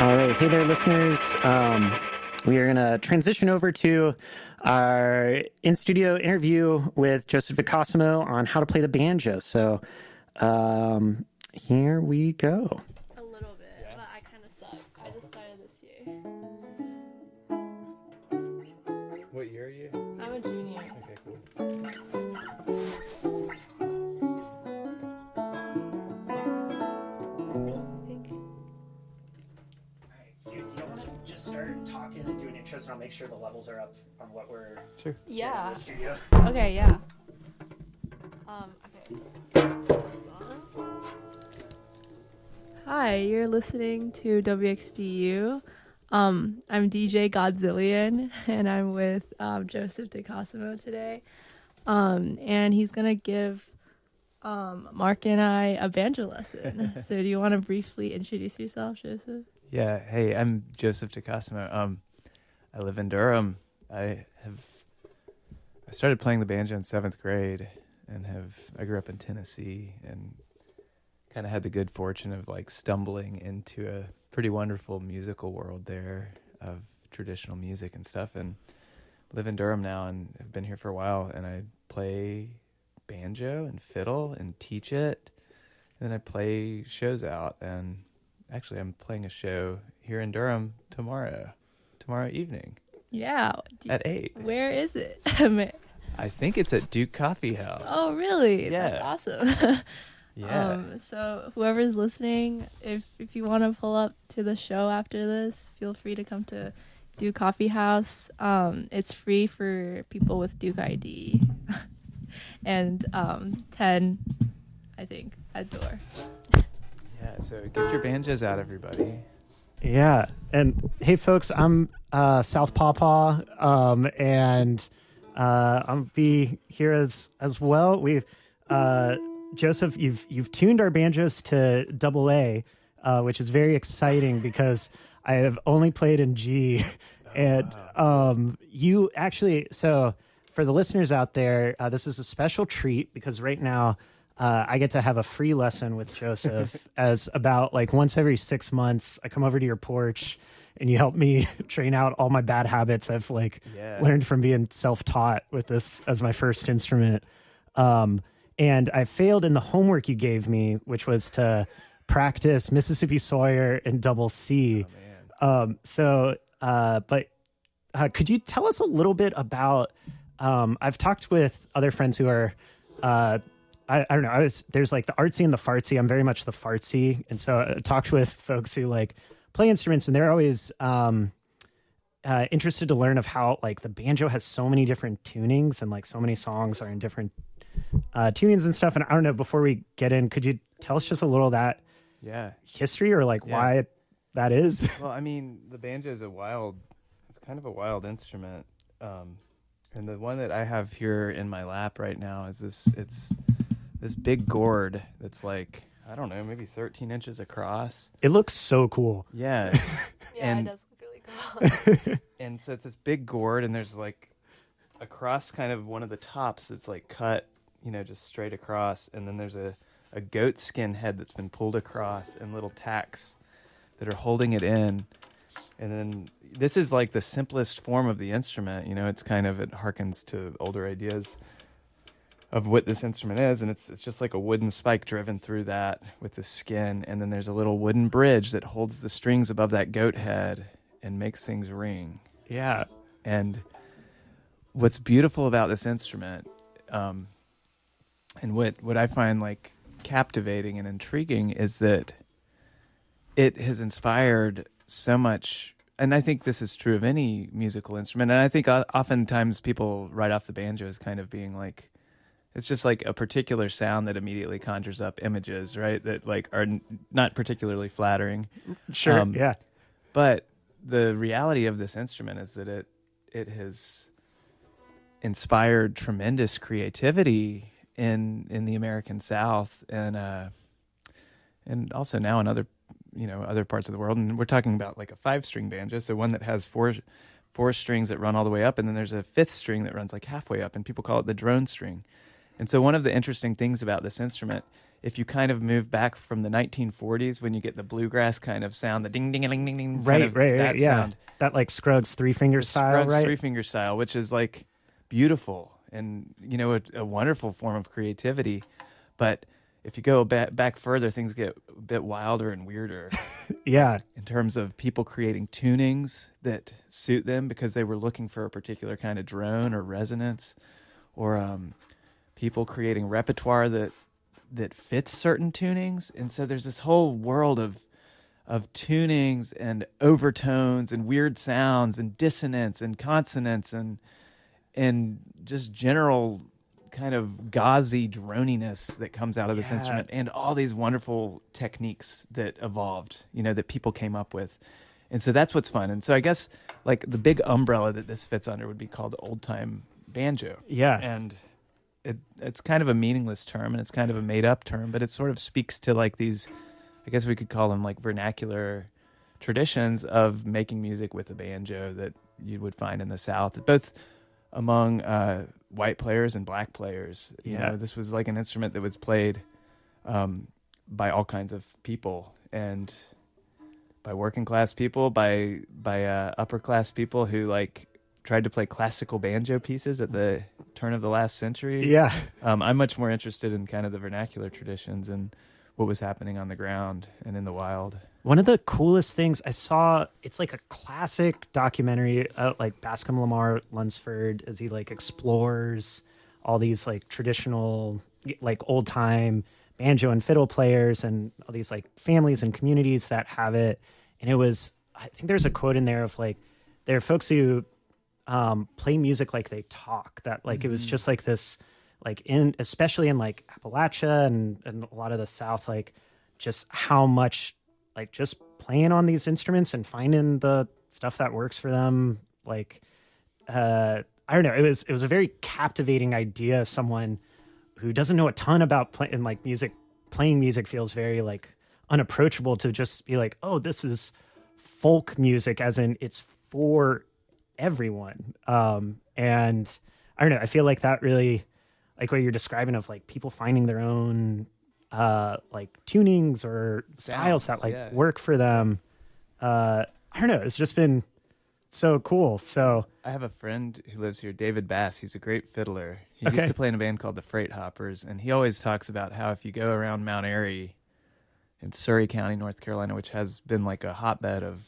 All right. Hey there, listeners. We are going to transition over to our in-studio interview with Joseph Decosimo on how to play the banjo. So here we go. A little bit, but I kind of suck. I just started this year. What year are you? I'm a junior. Okay, cool. Do you want to just start talking and do an intro, and I'll make sure the levels are up on what we're Sure. Yeah. in the studio. Okay, yeah. Okay. Hi, you're listening to WXDU. I'm DJ Godzillion, and I'm with Joseph Decosimo today. And he's gonna give Mark and I a banjo lesson. So, do you want to briefly introduce yourself, Joseph? Yeah. Hey, I'm Joseph Decosimo. I live in Durham. I started playing the banjo in 7th grade, and I grew up in Tennessee, and kind of had the good fortune of like stumbling into a pretty wonderful musical world there of traditional music and stuff, and live in Durham now and have been here for a while, and I play banjo and fiddle and teach it, and then I play shows out, and actually I'm playing a show here in Durham tomorrow evening Yeah. at 8. Where is it? I think it's at Duke Coffee House. Oh, really? Yeah. That's awesome. Yeah. So whoever's listening, if you want to pull up to the show after this, feel free to come to Duke Coffee House. It's free for people with Duke ID. And 10, I think, at door. Yeah, so get your banjos out, everybody. Yeah. And hey, folks, I'm South Pawpaw, and I'll be here as well. We've Joseph, you've tuned our banjos to AA, which is very exciting because I have only played in G, and you actually. So for the listeners out there, this is a special treat because right now I get to have a free lesson with Joseph. As about like once every 6 months, I come over to your porch and you help me train out all my bad habits I've learned from being self-taught with this as my first instrument. And I failed in the homework you gave me, which was to practice Mississippi Sawyer and double C. Oh, man. But could you tell us a little bit about, I've talked with other friends who are, I don't know, there's like the artsy and the fartsy. I'm very much the fartsy. And so I talked with folks who like play instruments, and they're always interested to learn of how like the banjo has so many different tunings and like so many songs are in different tunings and stuff. And I don't know, before we get in, could you tell us just a little of that history or like why that is? Well, I mean, the banjo is it's kind of a wild instrument. And the one that I have here in my lap right now is it's this big gourd that's like, I don't know, maybe 13 inches across. It looks so cool. Yeah. Yeah, it does look really cool. And so it's this big gourd, and there's like across kind of one of the tops, it's like cut, just straight across. And then there's a goat skin head that's been pulled across and little tacks that are holding it in. And then this is like the simplest form of the instrument. It's kind of, it harkens to older ideas of what this instrument is. And it's just like a wooden spike driven through that with the skin. And then there's a little wooden bridge that holds the strings above that goat head and makes things ring. Yeah. And what's beautiful about this instrument, and what I find like captivating and intriguing, is that it has inspired so much. And I think this is true of any musical instrument. And I think oftentimes people write off the banjo as kind of being like, it's just like a particular sound that immediately conjures up images, right? That like are not particularly flattering. Sure. Yeah. But the reality of this instrument is that it has inspired tremendous creativity in the American South, and also now in other parts of the world. And we're talking about like a 5-string banjo, so one that has four strings that run all the way up, and then there's a 5th string that runs like halfway up, and people call it the drone string. And so one of the interesting things about this instrument if you kind of move back from the 1940s when you get the bluegrass kind of sound, the ding ding ding ding ding, Right, that yeah. sound, That like Scruggs three-finger style, Scruggs right? three-finger style, which is like beautiful and a wonderful form of creativity. But if you go back further, things get a bit wilder and weirder. Yeah. In terms of people creating tunings that suit them because they were looking for a particular kind of drone or resonance, or people creating repertoire that fits certain tunings. And so there's this whole world of tunings and overtones and weird sounds and dissonance and consonance and just general kind of gauzy droniness that comes out of this instrument, and all these wonderful techniques that evolved, that people came up with. And so that's what's fun. And so I guess like the big umbrella that this fits under would be called old time banjo. Yeah. And it's kind of a meaningless term, and it's kind of a made up term, but it sort of speaks to like these, I guess we could call them like vernacular traditions of making music with a banjo that you would find in the South, both among white players and black players. This was like an instrument that was played by all kinds of people, and by working class people, by upper class people who like tried to play classical banjo pieces at the turn of the last century. Yeah. I'm much more interested in kind of the vernacular traditions and what was happening on the ground and in the wild. One of the coolest things I saw, it's like a classic documentary, like Bascom Lamar Lunsford, as he like explores all these like traditional, like old time banjo and fiddle players and all these like families and communities that have it. And it was, I think there's a quote in there of like, there are folks who play music like they talk, that like it was just like this, like especially in like Appalachia and a lot of the South, like just how much like just playing on these instruments and finding the stuff that works for them. Like, I don't know. It was a very captivating idea. Someone who doesn't know a ton about playing music feels very like unapproachable to just be like, oh, this is folk music, as in it's for everyone. And I don't know. I feel like that really, like what you're describing of like people finding their own like tunings or styles that like work for them. I don't know. It's just been so cool. So I have a friend who lives here, David Bass. He's a great fiddler. He used to play in a band called the Freight Hoppers, and he always talks about how if you go around Mount Airy in Surrey County, North Carolina, which has been like a hotbed of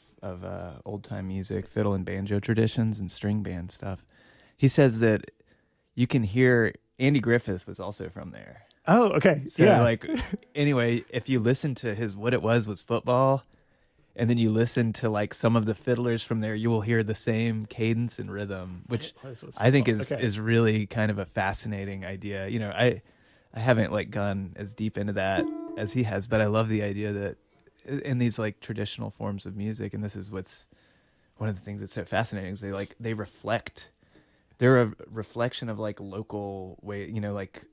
old time music, fiddle and banjo traditions and string band stuff, he says that you can hear Andy Griffith was also from there. Oh, okay. So like, anyway, if you listen to his What It Was Football, and then you listen to like some of the fiddlers from there, you will hear the same cadence and rhythm, which I think is really kind of a fascinating idea. I haven't like gone as deep into that as he has, but I love the idea that in these like traditional forms of music, and this is what's one of the things that's so fascinating, is they reflect. They're a reflection of like local way, like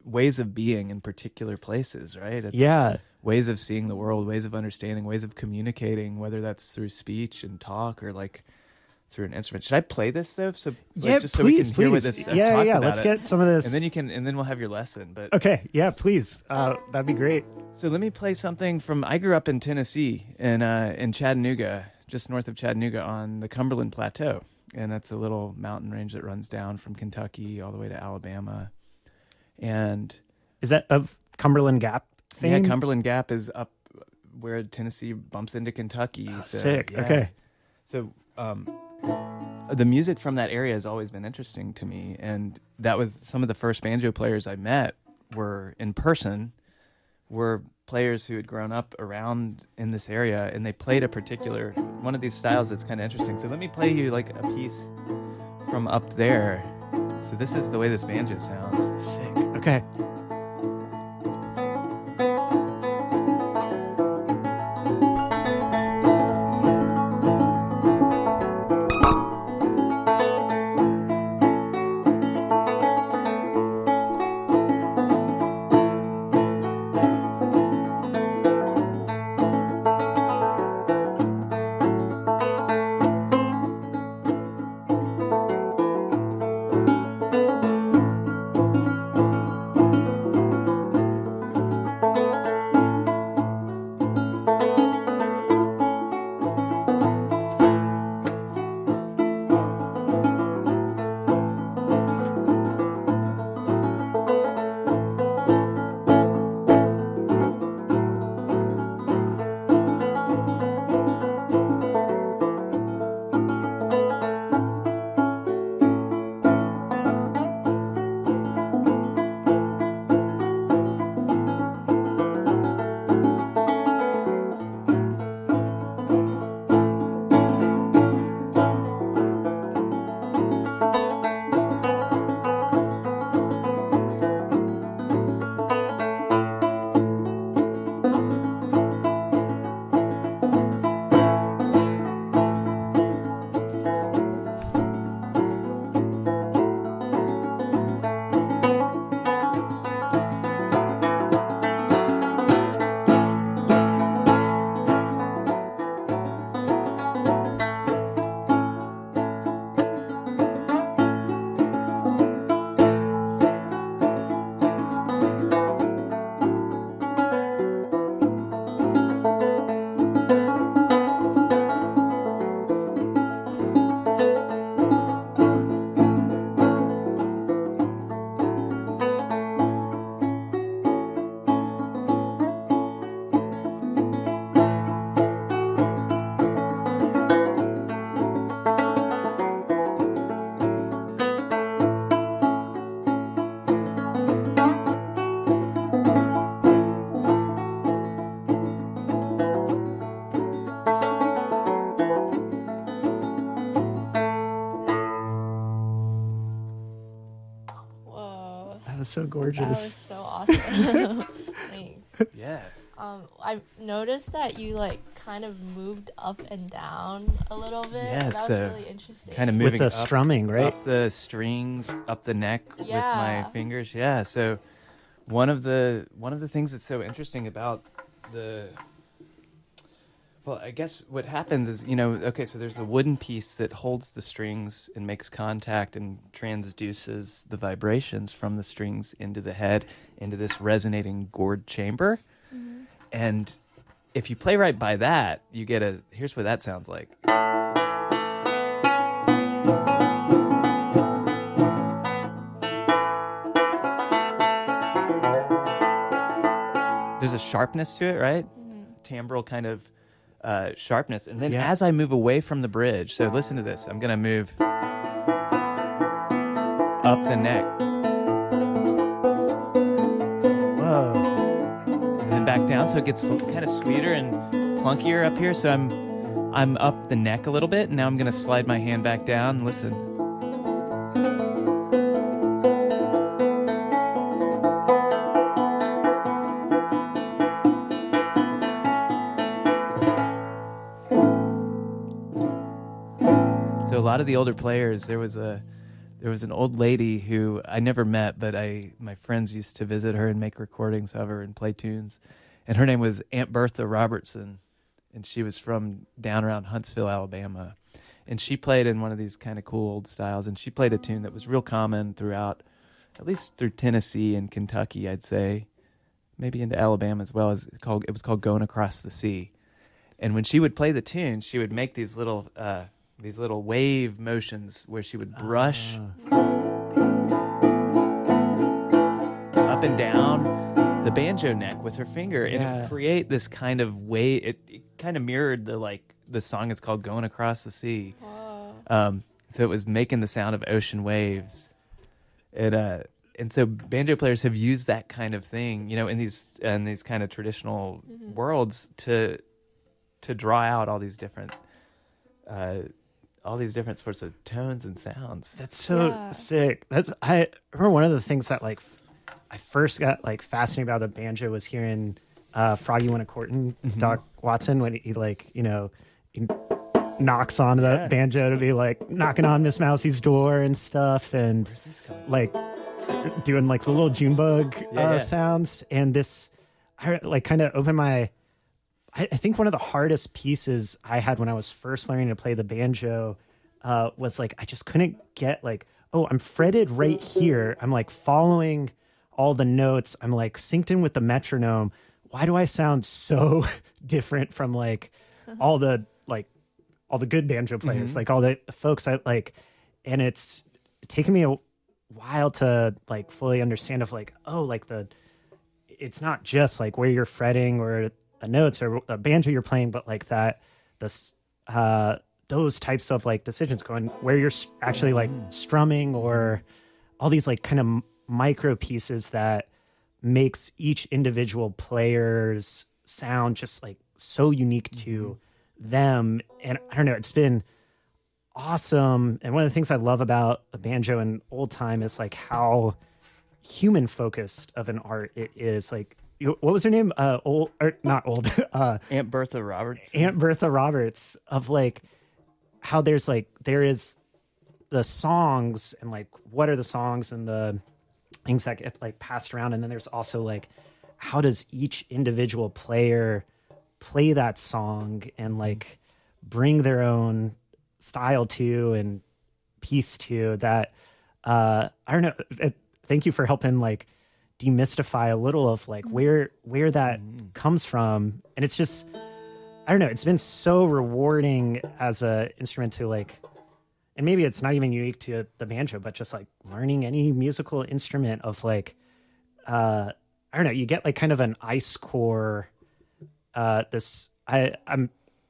ways of being in particular places, right? It's ways of seeing the world, ways of understanding, ways of communicating, whether that's through speech and talk or like through an instrument. Should I play this though? So just so we can hear what this. Let's get some of this, and then we'll have your lesson. But okay, yeah, please, that'd be great. So let me play something from. I grew up in Tennessee, in Chattanooga, just north of Chattanooga on the Cumberland Plateau. And that's a little mountain range that runs down from Kentucky all the way to Alabama. And is that of Cumberland Gap fame? Yeah, Cumberland Gap is up where Tennessee bumps into Kentucky. Oh, so, sick. Yeah. Okay. So the music from that area has always been interesting to me. And that was some of the first banjo players I met were in person, were players who had grown up around in this area, and they played a particular one of these styles that's kind of interesting. So let me play you like a piece from up there. So this is the way this banjo sounds. Sick. Okay. was so That was gorgeous. so awesome. Thanks. Yeah. I noticed that you like kind of moved up and down a little bit. Yeah, That was so really interesting. kind of With moving the up, strumming, right? up the strings, up the neck with my Yeah. fingers. Yeah. So one of the things that's so interesting about well, I guess what happens is, okay, so there's a wooden piece that holds the strings and makes contact and transduces the vibrations from the strings into the head, into this resonating gourd chamber. Mm-hmm. And if you play right by that, you get here's what that sounds like. There's a sharpness to it, right? Mm-hmm. Timbral kind of sharpness. And then Yeah. as I move away from the bridge, so listen to this. I'm going to move up the neck Whoa. and then back down, so it gets kind of sweeter and plunkier up here. So I'm up the neck a little bit, and now I'm going to slide my hand back down. Listen. So a lot of the older players, there was an old lady who I never met, but my friends used to visit her and make recordings of her and play tunes. And her name was Aunt Bertha Robertson, and she was from down around Huntsville, Alabama. And she played in one of these kind of cool old styles, and she played a tune that was real common throughout, at least through Tennessee and Kentucky, I'd say, maybe into Alabama as well. It was called "Going Across the Sea." And when she would play the tune, she would make these little wave motions where she would brush up and down the banjo neck with her finger, and it would create this kind of wave. It kind of mirrored the song is called "Going Across the Sea." Wow. So it was making the sound of ocean waves, and so banjo players have used that kind of thing, in these kind of traditional worlds to draw out all these different sorts of tones and sounds. That's so sick. I remember one of the things that I first got fascinated about the banjo was hearing Froggy Wintercorton, Doc Watson, when he he knocks on the banjo to be knocking on Miss Mousie's door and stuff, and Where's this coming from? doing the little June bug sounds. And this kind of opened my. I think one of the hardest pieces I had when I was first learning to play the banjo was I just couldn't get I'm fretted right here. I'm following all the notes. I'm synced in with the metronome. Why do I sound so different from all the good banjo players, all the folks I like? And it's taken me a while to fully understand it's not just where you're fretting or the notes or the banjo you're playing, but those types of decisions going where you're actually strumming, or all these kind of micro pieces that makes individual individual player's sound just so unique to them. And I don't know, it's been awesome. And one of the things I love about a banjo in old time is how human focused of an art it is. What was her name? Old, or not old. Aunt Bertha Roberts. Aunt Bertha Roberts, of how there is the songs and what are the songs and the things that get passed around, and then there's also how does each individual player play that song and bring their own style to and piece to that. I don't know. Thank you for helping demystify a little of where that comes from. And it's just, I don't know, it's been so rewarding as a instrument to and maybe it's not even unique to the banjo, but just learning any musical instrument of I don't know, you get kind of an ice core. I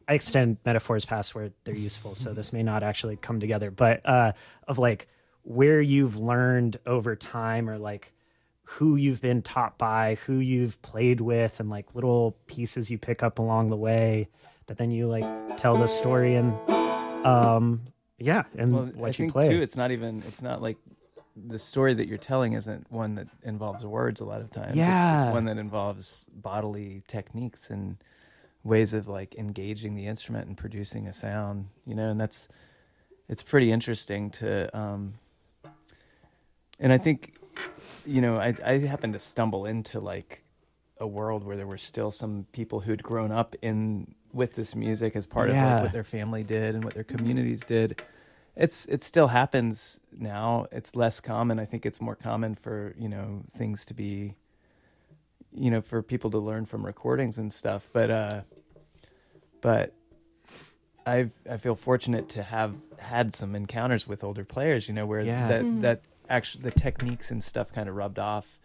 extend metaphors past where they're useful, so this may not actually come together, but of where you've learned over time, or who you've been taught by, who you've played with, and little pieces you pick up along the way that then you tell the story and and Well, what I you think play. too, it's not the story that you're telling isn't one that involves words a lot of times. Yeah. It's one that involves bodily techniques and ways of like engaging the instrument and producing a sound, and it's pretty interesting to, and I think, I happened to stumble into like a world where there were still some people who'd grown up with this music as part of like what their family did and what their communities did. It still happens now. It's less common. I think it's more common for, things to be, for people to learn from recordings and stuff. But I feel fortunate to have had some encounters with older players, where that actually the techniques and stuff kind of rubbed off,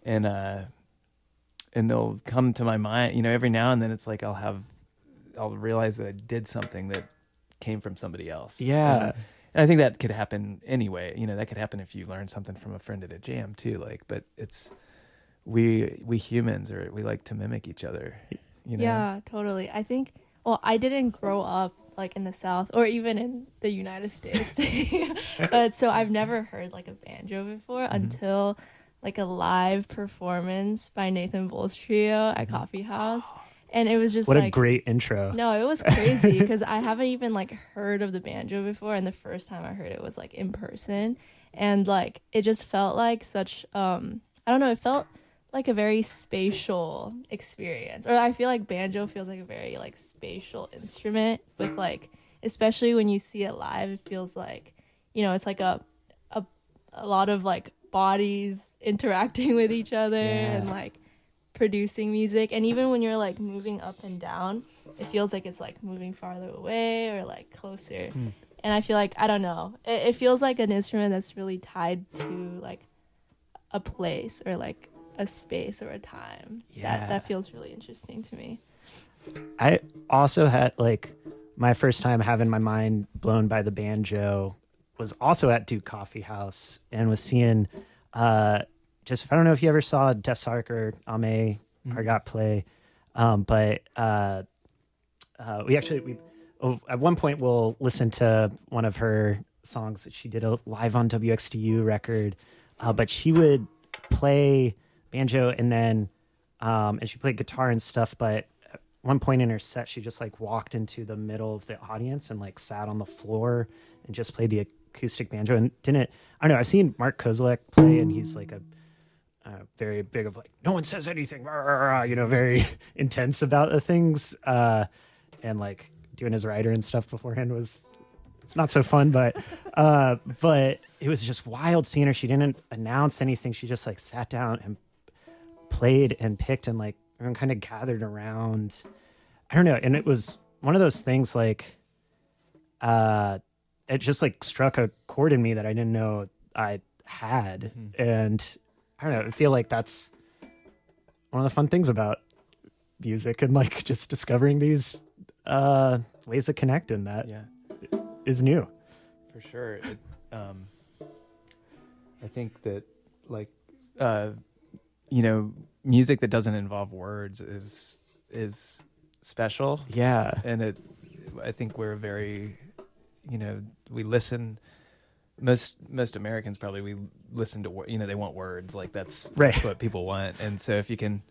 and they'll come to my mind, every now and then. It's like I'll realize that I did something that came from somebody else. Yeah. And I think that could happen anyway. That could happen if you learn something from a friend at a jam too. But it's we humans we like to mimic each other. Yeah, totally. I think. Well, I didn't grow up like in the South or even in the United States, but so I've never heard like a banjo before until like a live performance by Nathan Bull's trio at Coffee House. And it was just what like, a great intro. No, it was crazy because I haven't even like heard of the banjo before, and the first time I heard it was like in person, and like it just felt like such I don't know, it felt like a very spatial experience. Or I feel like banjo feels like a very like spatial instrument with like, especially when you see it live, it feels like, it's like a lot of like bodies interacting with each other and like producing music. And even when you're like moving up and down, it feels like it's like moving farther away or like closer. And I feel like, I don't know, it feels like an instrument that's really tied to like a place or like a space or a time. That feels really interesting to me. I also had like my first time having my mind blown by the banjo was also at Duke Coffee House, and was seeing just, I don't know if you ever saw Desark or Ame Argot play, but we at one point we'll listen to one of her songs that she did live on WXTU record, but she would play banjo and then and she played guitar and stuff, but at one point in her set she just like walked into the middle of the audience and like sat on the floor and just played the acoustic banjo and I don't know, I've seen Mark Kozlek play, and he's like a very big of like, no one says anything, very intense about the things, and like doing his writer and stuff beforehand was not so fun, but it was just wild seeing her. She didn't announce anything. She just like sat down and played and picked, and like everyone kind of gathered around. I don't know. And it was one of those things like, it just like struck a chord in me that I didn't know I had. And I don't know, I feel like that's one of the fun things about music, and like just discovering these ways to connect, and that is new. For sure. I think that like, music that doesn't involve words is special. Yeah. And I think we're very, we listen. Most Americans probably, we listen to they want words, like that's what people want. And so if you can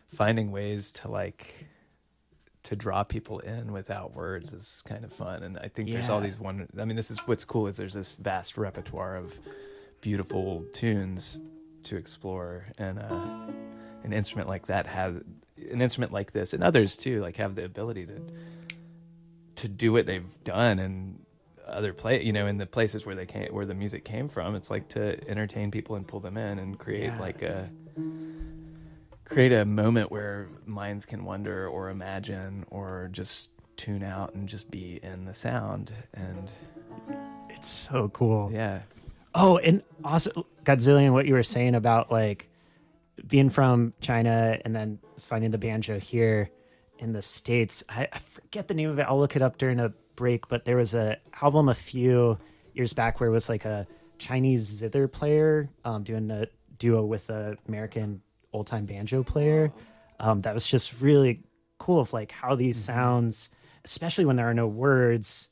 finding ways to draw people in without words is kind of fun. And I think there's all these this is what's cool, is there's this vast repertoire of beautiful tunes to explore, and an instrument like this and others too, like have the ability to do what they've done and other in the places where where the music came from. It's like to entertain people and pull them in and create create a moment where minds can wonder or imagine or just tune out and just be in the sound. And it's so cool. Yeah. Oh, and also Godzillion, what you were saying about like being from China and then finding the banjo here in the States. I forget the name of it. I'll look it up during a break, but there was a album a few years back where it was like a Chinese zither player doing a duo with an American old time banjo player. That was just really cool, of like how these sounds, especially when there are no words,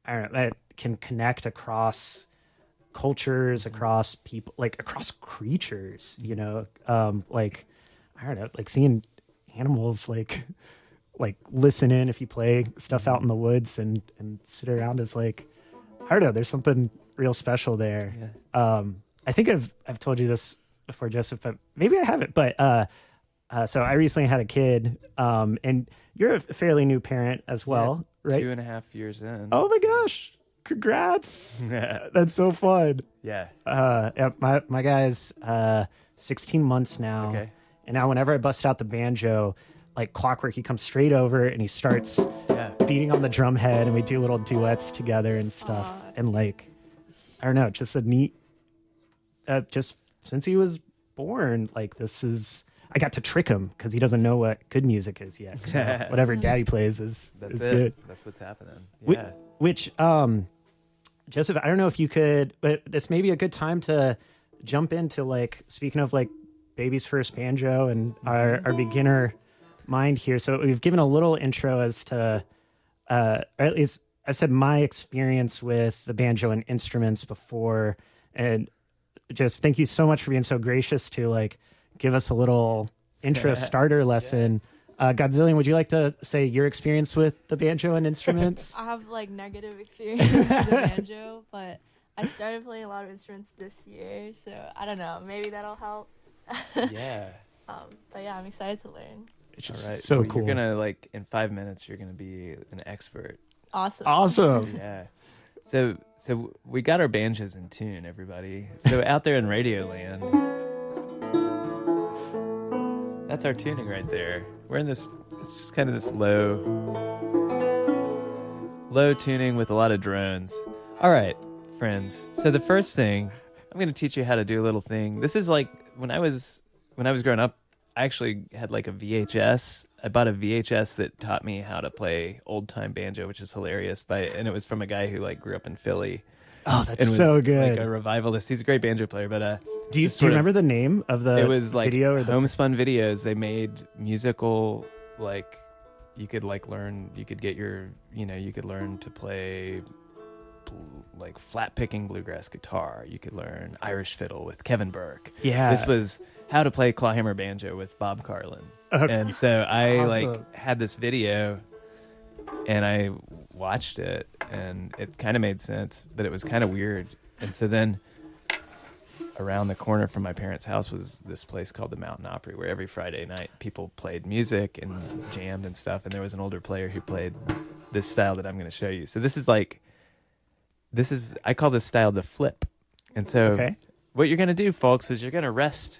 I don't know, that can connect across cultures, across people, like across creatures, like, I don't know, like seeing animals like listen in if you play stuff out in the woods and sit around is like, I don't know, there's something real special there. Yeah. I think I've told you this before, Joseph, but maybe I haven't. But so I recently had a kid, and you're a fairly new parent as well, right? 2.5 years in. Oh my gosh! Congrats! That's so fun. Yeah. Yeah, my guy's 16 months now, Okay. and now whenever I bust out the banjo, like clockwork, he comes straight over and he starts beating on the drum head, and we do little duets together and stuff. And like, I don't know, just a neat. Just since he was born, like this is. I got to trick him because he doesn't know what good music is yet. So whatever daddy plays is good. That's what's happening. Yeah. Which Joseph, I don't know if you could, but this may be a good time to jump into, like, speaking of like baby's first banjo and our beginner mind here. So we've given a little intro as to, or at least I said my experience with the banjo and instruments before. And just thank you so much for being so gracious to like give us a little intro starter lesson. Godzillion, would you like to say your experience with the banjo and instruments? I have like negative experience with the banjo, but I started playing a lot of instruments this year, so I don't know, maybe that'll help. Yeah. But yeah, I'm excited to learn. It's just All right. so Well, cool. You're gonna like in 5 minutes. You're gonna be an expert. Awesome. Yeah. So we got our banjos in tune, everybody. So out there in Radio Land, that's our tuning right there. We're in this. It's just kind of this low tuning with a lot of drones. All right, friends. So the first thing I'm going to teach you how to do a little thing. This is like when I was growing up. I actually had like a VHS. I bought a VHS that taught me how to play old time banjo, which is hilarious. And it was from a guy who like grew up in Philly. Oh, that's and was so good. Like a revivalist. He's a great banjo player, but do you remember the name of the it was like video or the homespun videos. They made musical, like you could like learn, you could get your, you could learn to play like flat picking bluegrass guitar. You could learn Irish fiddle with Kevin Burke. Yeah. This was how to play clawhammer banjo with Bob Carlin. Okay. And so I Awesome. like had this video and I watched it and it kind of made sense, but it was kind of weird. And so then around the corner from my parents' house was this place called the Mountain Opry, where every Friday night people played music and jammed and stuff. And there was an older player who played this style that I'm going to show you. So I call this style the flip. And so what you're going to do, folks, is you're going to rest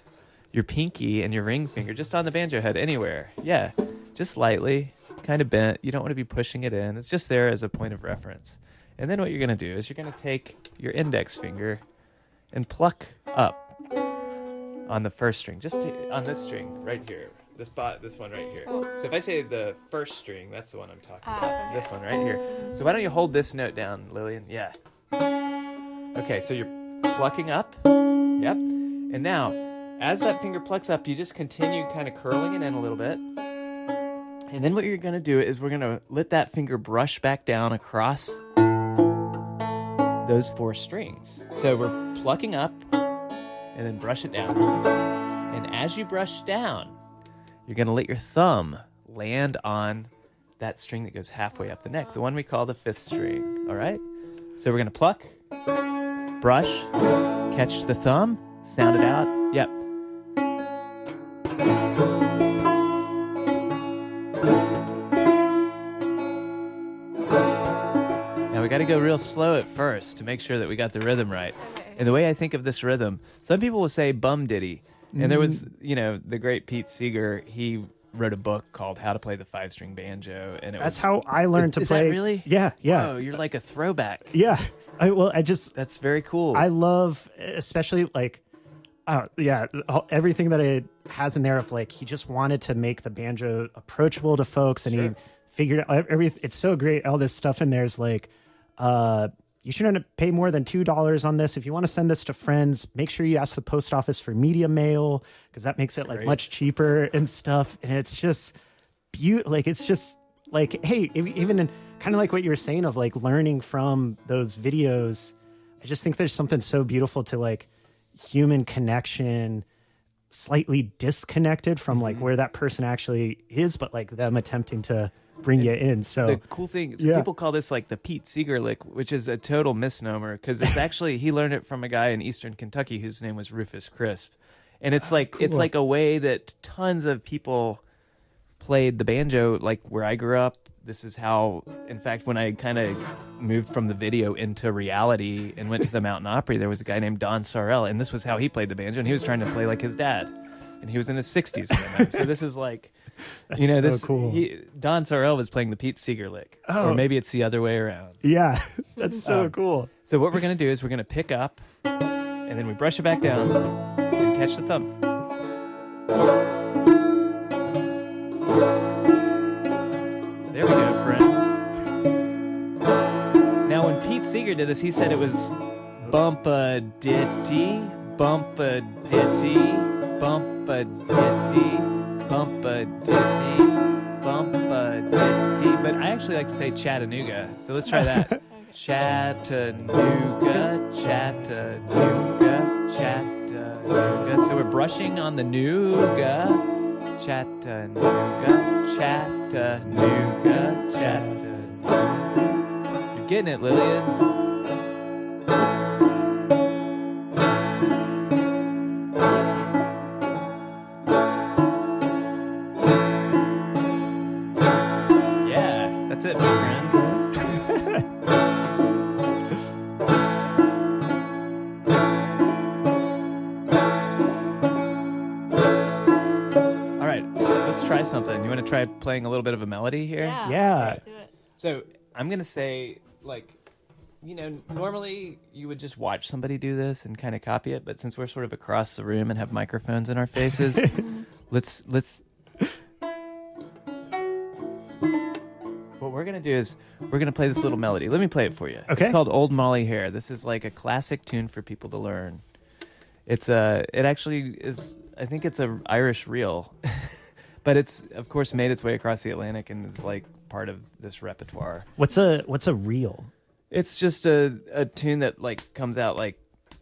your pinky and your ring finger just on the banjo head anywhere. Yeah, just lightly, kind of bent. You don't want to be pushing it in. It's just there as a point of reference. And then what you're going to do is you're going to take your index finger and pluck up on the first string, just on this string right here. This one right here. So if I say the first string, that's the one I'm talking about. Okay. This one right here. So why don't you hold this note down, Lillian? Yeah. Okay, so you're plucking up. Yep. And now, as that finger plucks up, you just continue kind of curling it in a little bit. And then what you're going to do is we're going to let that finger brush back down across those 4 strings. So we're plucking up and then brush it down. And as you brush down, you're going to let your thumb land on that string that goes halfway up the neck, the one we call the 5th string. All right? So we're going to pluck, brush, catch the thumb, sound it out. Yep. Now we got to go real slow at first to make sure that we got the rhythm right. Okay. And the way I think of this rhythm, some people will say bum ditty. And there was, the great Pete Seeger, he wrote a book called How to Play the 5-String Banjo. And That's how I learned to Is play. that really? Yeah. Oh, you're like a throwback. Yeah. That's very cool. I love, especially like, everything that it has in there of like, he just wanted to make the banjo approachable to folks, and he figured out it's so great. All this stuff in there is like, you shouldn't pay more than $2 on this. If you want to send this to friends, make sure you ask the post office for media mail, because that makes it like much cheaper and stuff. And it's just beautiful. Like, it's just like, hey, even in kind of like what you were saying of like learning from those videos, I just think there's something so beautiful to like human connection, slightly disconnected from like where that person actually is, but like them attempting to bring you in. So the cool thing is people call this like the Pete Seeger lick, which is a total misnomer because it's actually he learned it from a guy in Eastern Kentucky whose name was Rufus Crisp, and it's it's like a way that tons of people played the banjo. Like where I grew up, this is how. In fact, when I kind of moved from the video into reality and went to the Mountain Opry, there was a guy named Don Sorrell, and this was how he played the banjo, and he was trying to play like his dad, and he was in his 60s when I met him. So this is like. That's so cool. Don Sorrell was playing the Pete Seeger lick. Oh. Or maybe it's the other way around. Yeah, that's so cool. So what we're going to do is we're going to pick up, and then we brush it back down, and catch the thumb. There we go, friends. Now, when Pete Seeger did this, he said it was bump-a-ditty, bump-a-ditty, bump-a-ditty, bump-a-ditty, bump-a-ditty. But I actually like to say Chattanooga. So let's try that. Chattanooga, Chattanooga, Chattanooga. So we're brushing on the nougat. Chattanooga, Chattanooga, Chattanooga. You're getting it, Lillian. That's it, my friends. All right, let's try something. You want to try playing a little bit of a melody here? Yeah. Let's do it. So I'm going to say, like, normally you would just watch somebody do this and kind of copy it, but since we're sort of across the room and have microphones in our faces, let's what we're going to do is we're going to play this little melody. Let me play it for you. Okay. It's called Old Molly Hair. This is like a classic tune for people to learn. It actually is, I think it's a Irish reel, but it's of course made its way across the Atlantic and is like part of this repertoire. What's a reel? It's just a tune that like comes out like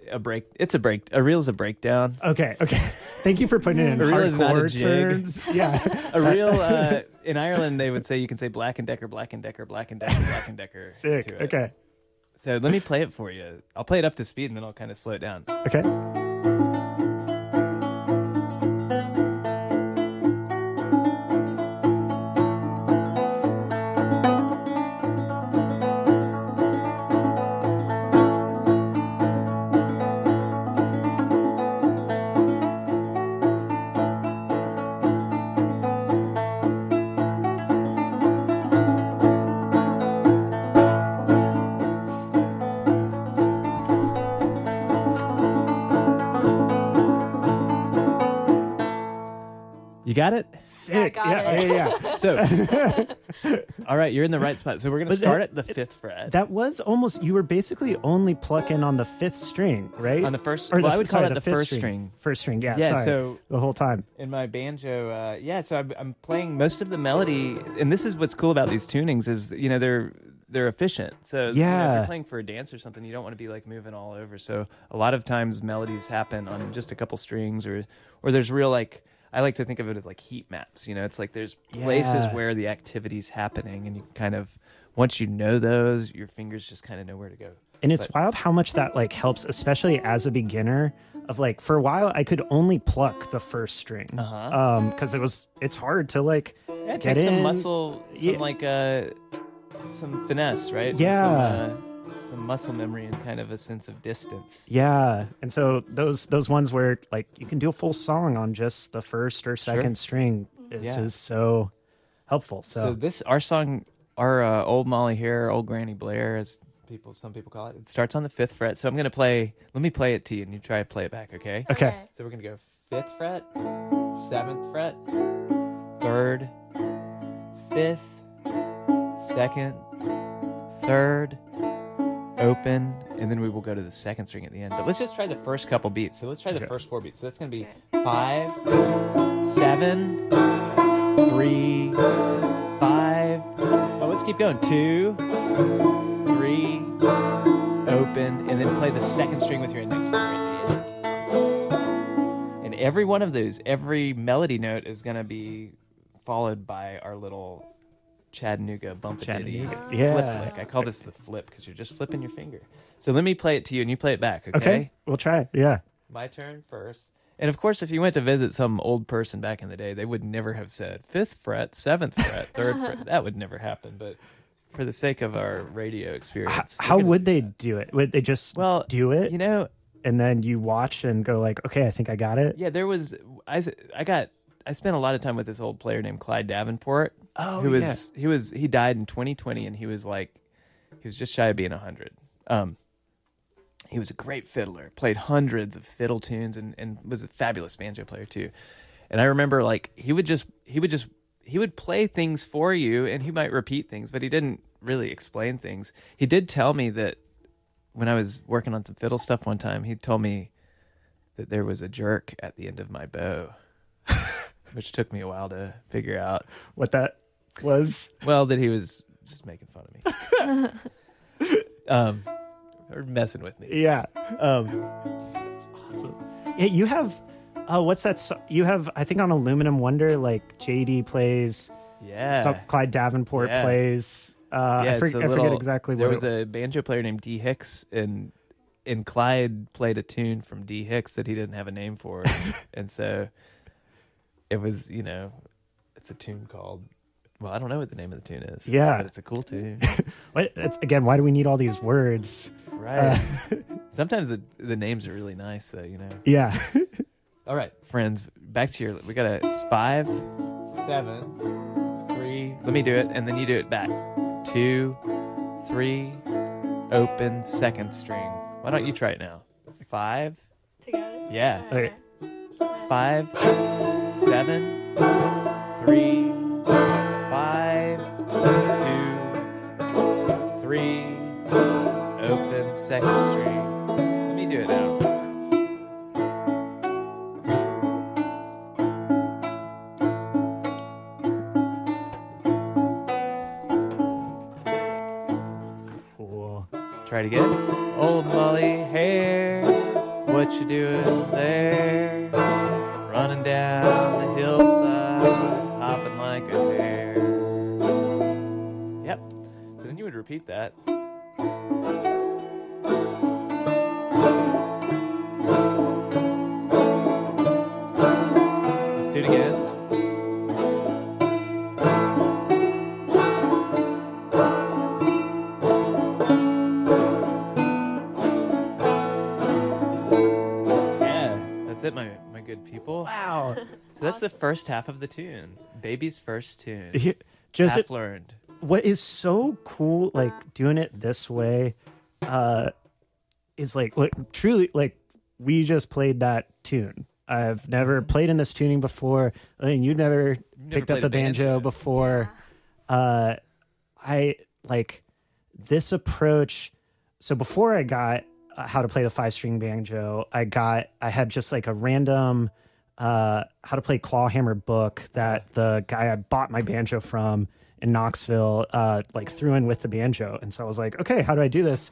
a break. A reel is a breakdown. Okay. Thank you for putting it in A reel is not a hardcore jig. terms. Yeah. A reel in Ireland they would say you can say Black and Decker, Black and Decker, Black and Decker, Black and Decker. Sick. To it. Okay. So let me play it for you. I'll play it up to speed and then I'll kind of slow it down. Okay. You got it? Sick. got it. Yeah. So, all right, you're in the right spot. So we're going to start at the 5th fret. That was almost, you were basically only plucking on the 5th string, right? On the first, Or well, the- I would sorry, call it the fifth first string. First string, yeah. Yeah, sorry. so the whole time. in my banjo, so I'm playing most of the melody, and this is what's cool about these tunings is, they're efficient. So if Yeah. you're playing for a dance or something, you don't want to be like moving all over. So a lot of times melodies happen on just a couple strings, or there's real like. I like to think of it as like heat maps. It's like there's places Yeah. where the activity's happening, and you kind of once you know those, your fingers just kind of know where to go. And it's wild how much that like helps, especially as a beginner. Of like, for a while, I could only pluck the first string, because it's hard to like Yeah, it get takes in. some muscle, Yeah. some finesse, right? Yeah. Some muscle memory and kind of a sense of distance. Yeah, and so those ones where like you can do a full song on just the first or second string is so helpful. So our song, our Old Molly Hair, Old Granny Blair, as some people call it, it starts on the 5th fret. So let me play it to you, and you try to play it back, okay? Okay. So we're gonna go 5th fret, 7th fret, 3rd, 5th, 2nd, 3rd. Open, and then we will go to the 2nd string at the end. But let's just try the first couple beats. So let's try the first 4 beats. So that's going to be 5, 7, 3, 5. Oh, let's keep going. 2, 3, open, and then play the second string with your index finger at the end. And every one of those, every melody note is going to be followed by our little Chattanooga bump-a-ditty flip lick. I call this the flip because you're just flipping your finger. So let me play it to you, and you play it back, okay? Okay, we'll try it, yeah. My turn first. And of course, if you went to visit some old person back in the day, they would never have said 5th fret, 7th fret, 3rd fret. That would never happen. But for the sake of our radio experience, how would they do it? Would they just do it? You know, and then you watch and go like, okay, I think I got it. Yeah, there was. I spent a lot of time with this old player named Clyde Davenport. Oh, he died in 2020, and he was just shy of being 100. He was a great fiddler, played hundreds of fiddle tunes, and was a fabulous banjo player too. And I remember like he would play things for you, and he might repeat things, but he didn't really explain things. He did tell me that when I was working on some fiddle stuff one time, he told me that there was a jerk at the end of my bow, which took me a while to figure out what that was. Well, that he was just making fun of me. Or messing with me. Yeah. That's awesome. Yeah, you have what's that you have, I think on Aluminum Wonder, like JD plays, Clyde Davenport plays, I forget exactly what there was a banjo player named D Hicks, and Clyde played a tune from D Hicks that he didn't have a name for. And so it was, it's a tune called, well, I don't know what the name of the tune is. Yeah. But it's a cool tune. Why do we need all these words? Right. Sometimes the names are really nice, though, Yeah. All right, friends, back to we got a 5, 7, 3. Let me do it, and then you do it back. 2, 3, open, second string. Why don't you try it now? 5. Together? Yeah. Okay. 5, 7, 3, 5, 2, 3, open, second string. Let me do it now. Cool. Try it again. Old Molly Hare, what you doing there? Running down the hillside, hopping like a hare. Yep. So then you would repeat that. Let's do it again. That's it, my good people. Wow. So that's the first half of the tune. Baby's first tune. Joseph, half learned. What is so cool, like doing it this way, is like truly like we just played that tune. I've never played in this tuning before. I mean, you never picked up the banjo before. Yeah. I like this approach. So before I got how to play the 5-string banjo, I had just like a random how to play clawhammer book that the guy I bought my banjo from in Knoxville like threw in with the banjo. And so I was like, okay, how do I do this?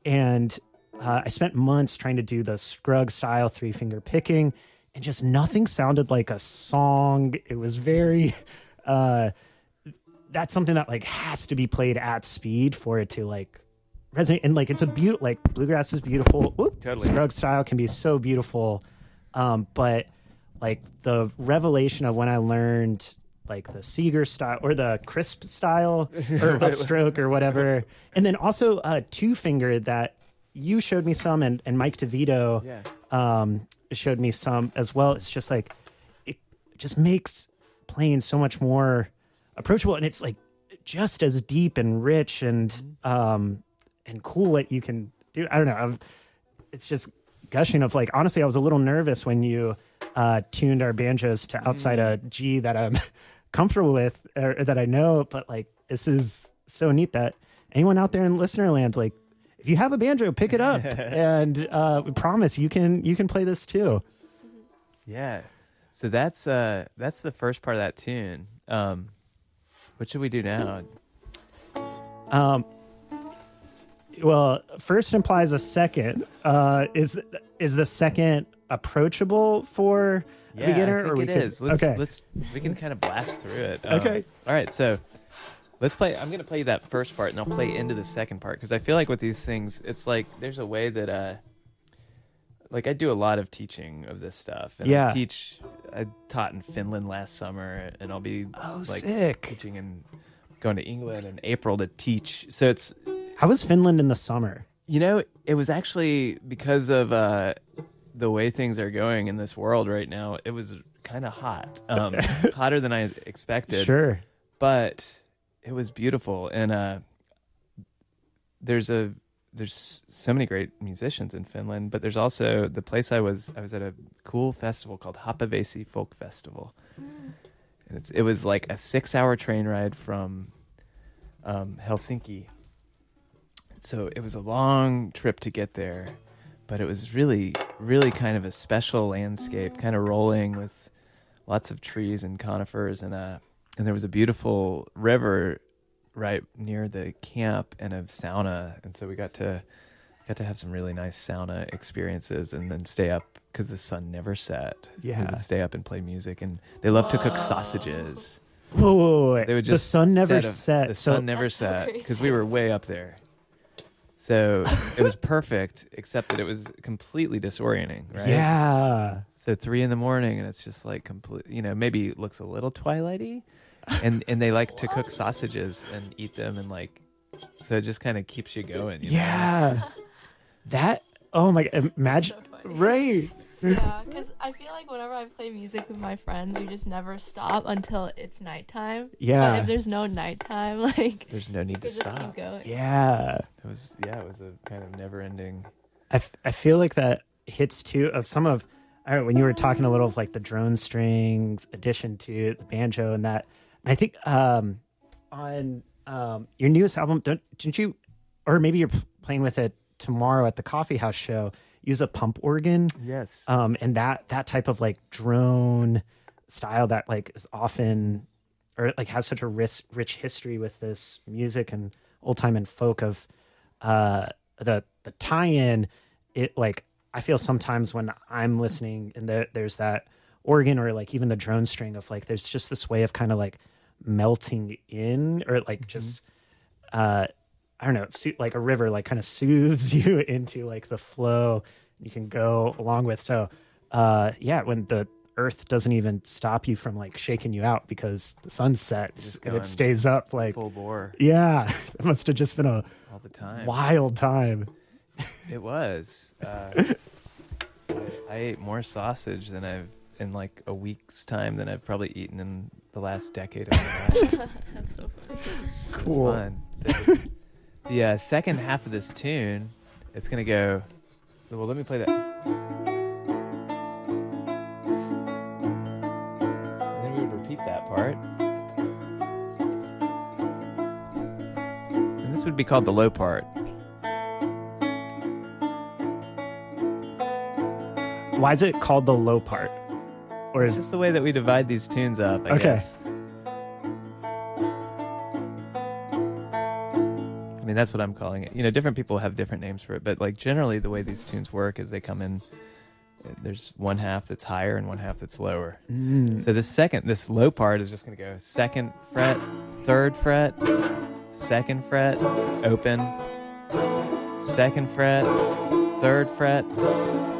And I spent months trying to do the Scruggs style 3-finger picking, and just nothing sounded like a song. It was very that's something that like has to be played at speed for it to like resonate. And like it's a beautiful, like bluegrass is beautiful. Whoop, totally. Scruggs style can be so beautiful, but like the revelation of when I learned like the Seeger style or the crisp style or upstroke or whatever, and then also 2-finger that you showed me some, and Mike DeVito showed me some as well. It's just like it just makes playing so much more approachable, and it's like just as deep and rich and cool what you can do. I don't know. It's just gushing of like, honestly, I was a little nervous when you tuned our banjos to outside a G that I'm comfortable with or that I know, but like this is so neat that anyone out there in listener land, like if you have a banjo, pick it up and we promise you can play this too. Yeah. So that's the first part of that tune. What should we do now? Well, first implies a second. Is the second approachable for a beginner? I think or we it could, is. Okay. We can kind of blast through it. Okay. All right, so let's play. I'm going to play that first part, and I'll play into the second part because I feel like with these things, it's like there's a way that, like I do a lot of teaching of this stuff. And Yeah. I taught in Finland last summer, and I'll be sick. teaching and going to England in April to teach. So it's, How was Finland in the summer? it was actually because of the way things are going in this world right now. It was kind of hot, hotter than I expected. Sure. But it was beautiful, and there's so many great musicians in Finland. But there's also the place I was at a cool festival called Haapavesi Folk Festival, and it was like a 6-hour train ride from Helsinki. So it was a long trip to get there, but it was really, really kind of a special landscape, kind of rolling with lots of trees and conifers, and there was a beautiful river right near the camp and a sauna, and so we got to have some really nice sauna experiences, and then stay up because the sun never set. Yeah. We would stay up and play music, and they love to cook sausages. Whoa. So they would just the sun never The set. sun never That's so set crazy. because we were way up there. So it was perfect, except that it was completely disorienting, right? Yeah. So 3 a.m, and it's just like complete. Maybe it looks a little twilighty, and they like to cook sausages and eat them, and like, so it just kind of keeps you going. Yeah. It's just- That. Oh my God. Imagine. So funny. Right. Yeah, because I feel like whenever I play music with my friends, we just never stop until it's nighttime. Yeah. But if there's no nighttime, like, there's no need we to just stop. keep going. Yeah. It was a kind of never-ending. I feel like that hits too of some of, I don't know, when you were talking a little of like the drone strings addition to the banjo and that. And I think on your newest album, didn't you, or maybe you're playing with it tomorrow at the coffee house show, use a pump organ. Yes. And that type of like drone style that like is often, or like has such a rich history with this music and old time and folk of the tie-in. It like, I feel sometimes when I'm listening and there's that organ or like even the drone string of like, there's just this way of kind of like melting in, or like just I don't know, it's like a river like kind of soothes you into like the flow you can go along with. So when the earth doesn't even stop you from like shaking you out because the sun sets Just and going it stays up like full bore yeah. It must have just been a all the time. wild time. It was. I ate more sausage than I've in like a week's time than I've probably eaten in the last decade of my life. That's so funny. It was Cool. fun. So the second half of this tune, it's gonna go. Well, let me play that. And then we would repeat that part. And this would be called the low part. Why is it called the low part? Or It's is just the way that we divide these tunes up, I Okay. guess. I mean, that's what I'm calling it. Different people have different names for it, but like generally the way these tunes work is they come in, there's one half that's higher and one half that's lower. So this low part is just going to go 2nd fret, 3rd fret, 2nd fret, open, 2nd fret, 3rd fret,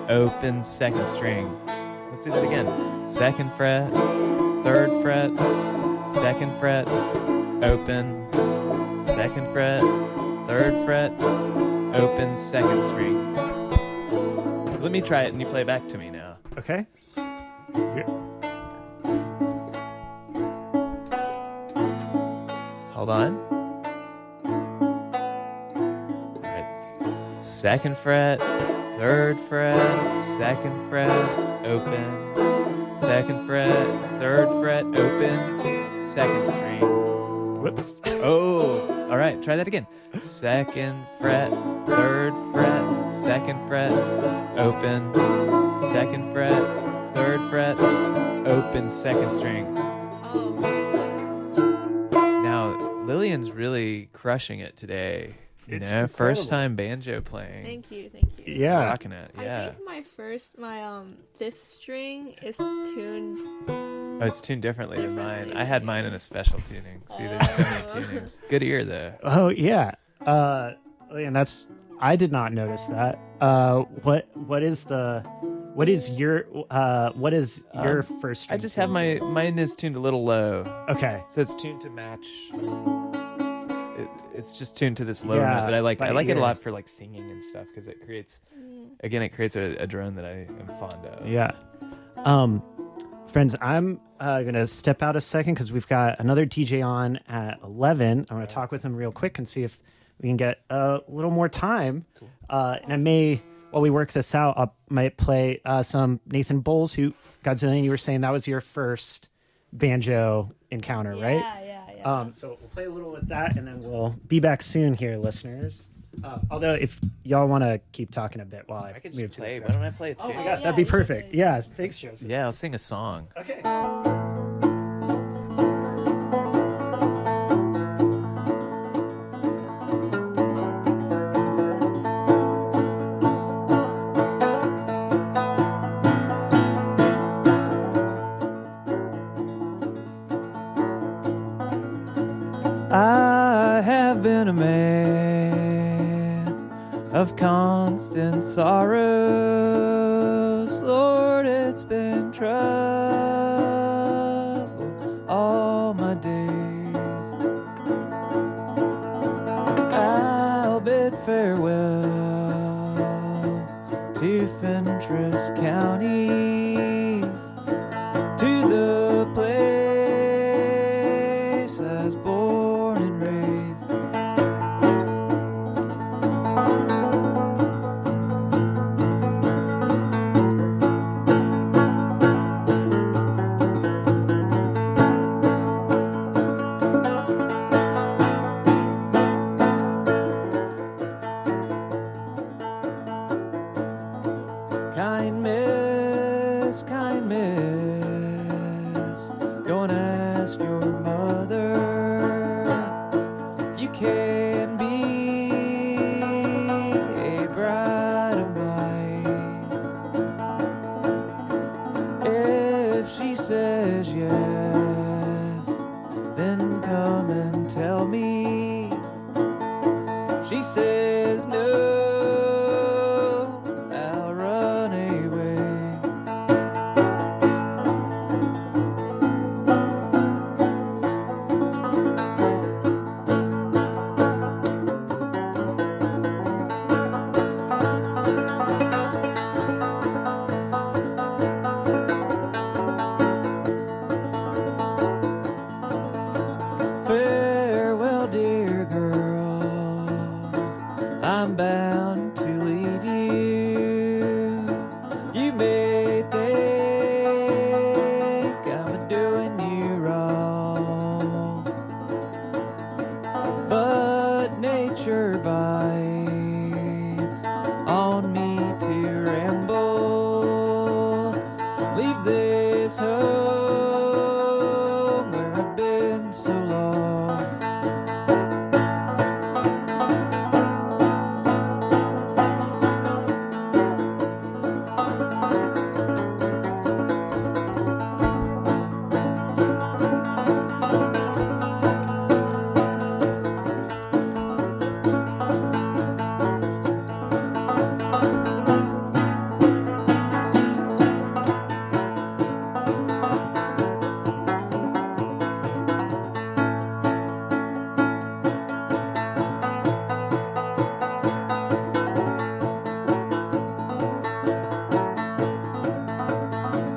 open, 2nd string. Let's do that again. 2nd fret, 3rd fret, 2nd fret, open, 2nd fret, 3rd fret, open, 2nd string. So let me try it and you play it back to me now. okay? Hold on. All right. 2nd fret, 3rd fret, 2nd fret, open, 2nd fret, 3rd fret, open, 2nd string. Whoops. Oh, all right. Try that again. 2nd fret, 3rd fret, 2nd fret, open, 2nd fret, 3rd fret, open, 2nd string. Oh, Now, Lillian's really crushing it today. It's first incredible. time banjo playing. Thank you, thank you. Yeah. Rocking it. Yeah. I think my fifth string is tuned. Oh, it's tuned differently than mine. Differently I had than mine in a yours. special tuning. See, there's so many tunings. Good ear though. Oh yeah. And that's I did not notice that. What is your first string I just have tuned? mine is tuned a little low. Okay. So it's tuned to match. It's just tuned to this low Yeah, note that I like. by I like it ear. a lot for like singing and stuff because it creates a drone that I am fond of. Yeah. Friends, I'm gonna step out a second because we've got another DJ on at 11. I'm gonna talk with him real quick and see if we can get a little more time. Cool. And I may, while we work this out, I might play some Nathan Bowles, who Godzilla, you were saying that was your first banjo encounter, right? Yeah. So we'll play a little with that, and then we'll be back soon here, listeners. Although, if y'all want to keep talking a bit while I I could move just to play. the Why don't I play it too? Oh my Oh, god, yeah, that'd be you should perfect. play. Yeah, thanks, Joseph. Yeah, I'll sing a song. Okay. I have been a man of constant sorrows. Lord, it's been trouble all my days. I'll bid farewell to Fentress County, to the place I was born and raised. Kind miss, go and ask your mother if you can be a bride of mine. If she says yes, then come and tell me. If she says no, I'll run away. Farewell, dear girl, I'm bound to leave you. You may think I'm doing you wrong, but nature bites on me to ramble. Leave this home where I've been so long.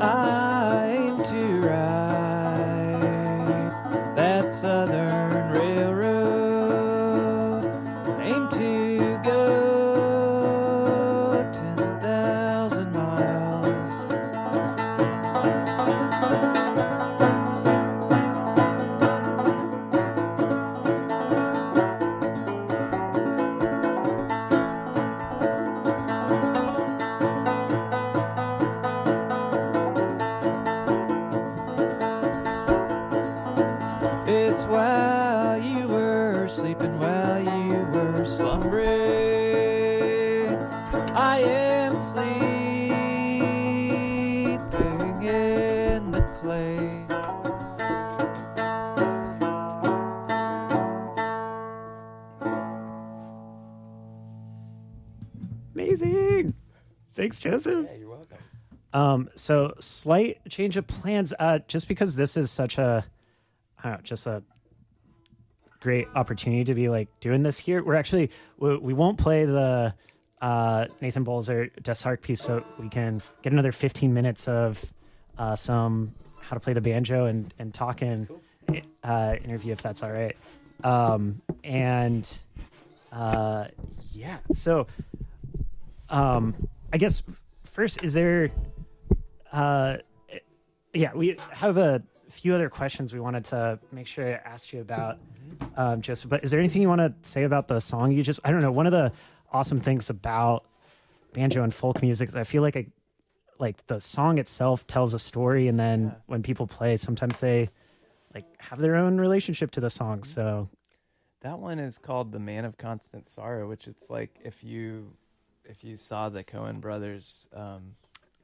I aim to ride that Southern Railroad. Aim to go 10,000 miles. It's while you were sleeping, while you were slumbering. Amazing. Thanks, Joseph. Yeah, you're welcome. So slight change of plans. Just because this is such a, I don't know, just a great opportunity to be like doing this here. We're actually we won't play the Nathan Bowles or Desark piece, so we can get another 15 minutes of some how to play the banjo and talking interview if that's all right. Yeah. So I guess first, is there? Yeah, we have a few other questions we wanted to make sure I asked you about, Joseph. But is there anything you want to say about the song you just? I don't know. One of the awesome things about banjo and folk music is I feel like the song itself tells a story, and then when people play, sometimes they like have their own relationship to the song. So That one is called "The Man of Constant Sorrow," which it's like if you saw the Coen brothers.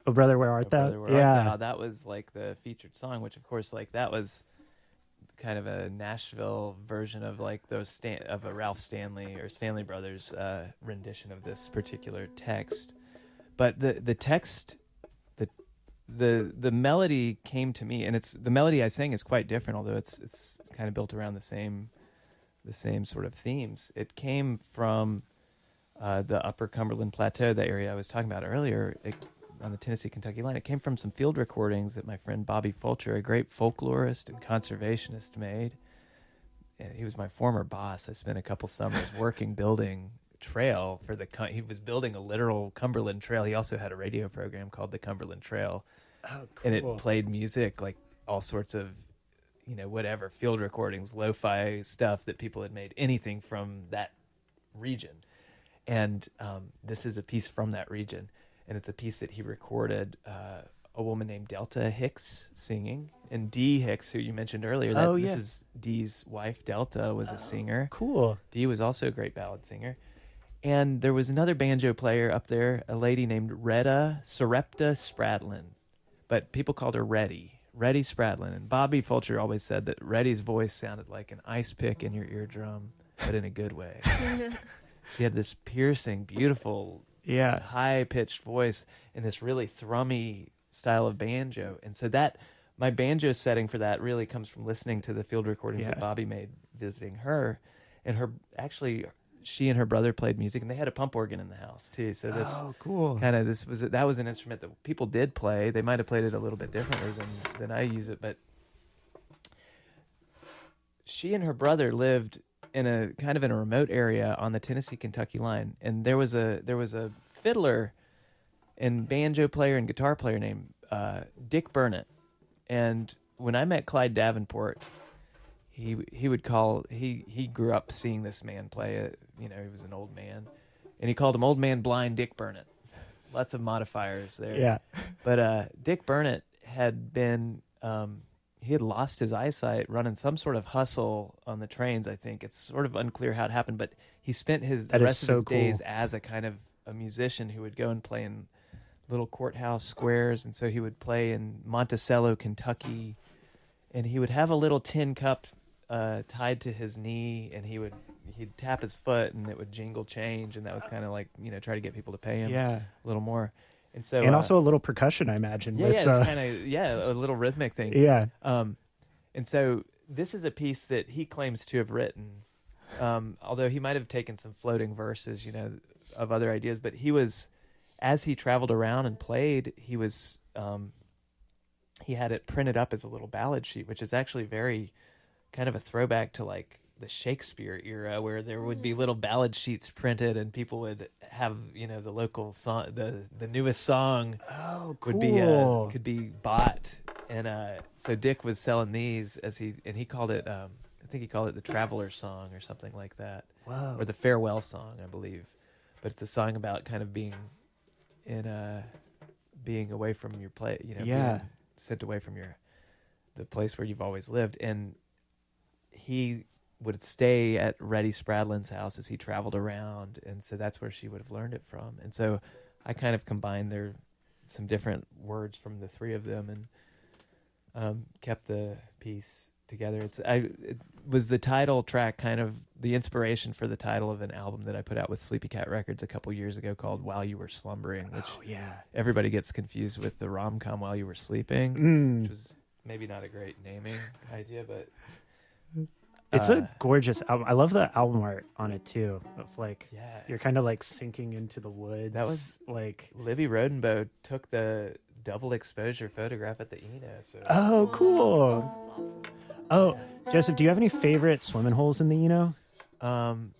Oh Brother, Where Art Oh, Thou? Brother, Where Art Thou, that was like the featured song, which of course like that was kind of a Nashville version of like of a Ralph Stanley or Stanley Brothers rendition of this particular text. But the text, the melody came to me, and the melody I sang is quite different, although it's kind of built around the same sort of themes. It came from the Upper Cumberland Plateau, the area I was talking about earlier, on the Tennessee-Kentucky line. It came from some field recordings that my friend Bobby Fulcher, a great folklorist and conservationist, made. And he was my former boss. I spent a couple summers building trail for he was building a literal Cumberland Trail. He also had a radio program called the Cumberland Trail. Oh, cool. And it played music, like all sorts of, whatever, field recordings, lo-fi stuff that people had made, anything from that region. And this is a piece from that region. And it's a piece that he recorded a woman named Delta Hicks singing. And Dee Hicks, who you mentioned earlier, this is Dee's wife. Delta was a singer. Cool. Dee was also a great ballad singer. And there was another banjo player up there, a lady named Retta Sarepta Spradlin. But people called her Reddy Spradlin. And Bobby Fulcher always said that Reddy's voice sounded like an ice pick in your eardrum, but in a good way. She had this piercing, beautiful, high-pitched voice and this really thrummy style of banjo. And so my banjo setting for that really comes from listening to the field recordings that Bobby made visiting her. And she and her brother played music, and they had a pump organ in the house too. So this cool. That was an instrument that people did play. They might have played it a little bit differently than I use it, but she and her brother lived in a kind of in a remote area on the Tennessee-Kentucky line, and there was a fiddler and banjo player and guitar player named Dick Burnett. And when I met Clyde Davenport, he grew up seeing this man play. He was an old man, and he called him Old Man Blind Dick Burnett. Lots of modifiers there. Yeah. But Dick Burnett had been he had lost his eyesight running some sort of hustle on the trains, I think. It's sort of unclear how it happened, but he spent the rest of his days as a kind of a musician who would go and play in little courthouse squares. And so he would play in Monticello, Kentucky, and he would have a little tin cup tied to his knee, and he'd tap his foot and it would jingle change, and that was kind of like, try to get people to pay him a little more. And so, also a little percussion, I imagine. It's kind of a little rhythmic thing. Yeah. And so this is a piece that he claims to have written, although he might have taken some floating verses, of other ideas. But as he traveled around and played, he had it printed up as a little ballad sheet, which is actually very kind of a throwback to like the Shakespeare era, where there would be little ballad sheets printed, and people would have the local song, the newest song could be bought, and so Dick was selling these and he called it I think he called it the Traveler's Song or something like that. Wow. Or the Farewell Song, I believe. But it's a song about kind of being away from your place, being sent away from the place where you've always lived. And he would stay at Reddy Spradlin's house as he traveled around, and so that's where she would have learned it from. And so I kind of combined some different words from the three of them, and kept the piece together. It was the title track, kind of the inspiration for the title of an album that I put out with Sleepy Cat Records a couple years ago called While You Were Slumbering, which everybody gets confused with the rom-com While You Were Sleeping, which was maybe not a great naming idea, but it's a gorgeous album. I love the album art on it too, of like you're kind of like sinking into the woods. That was like Libby Rodenbow took the double exposure photograph at the ENO. So. Oh, cool. That's awesome. Oh, Joseph, do you have any favorite swimming holes in the ENO? I'm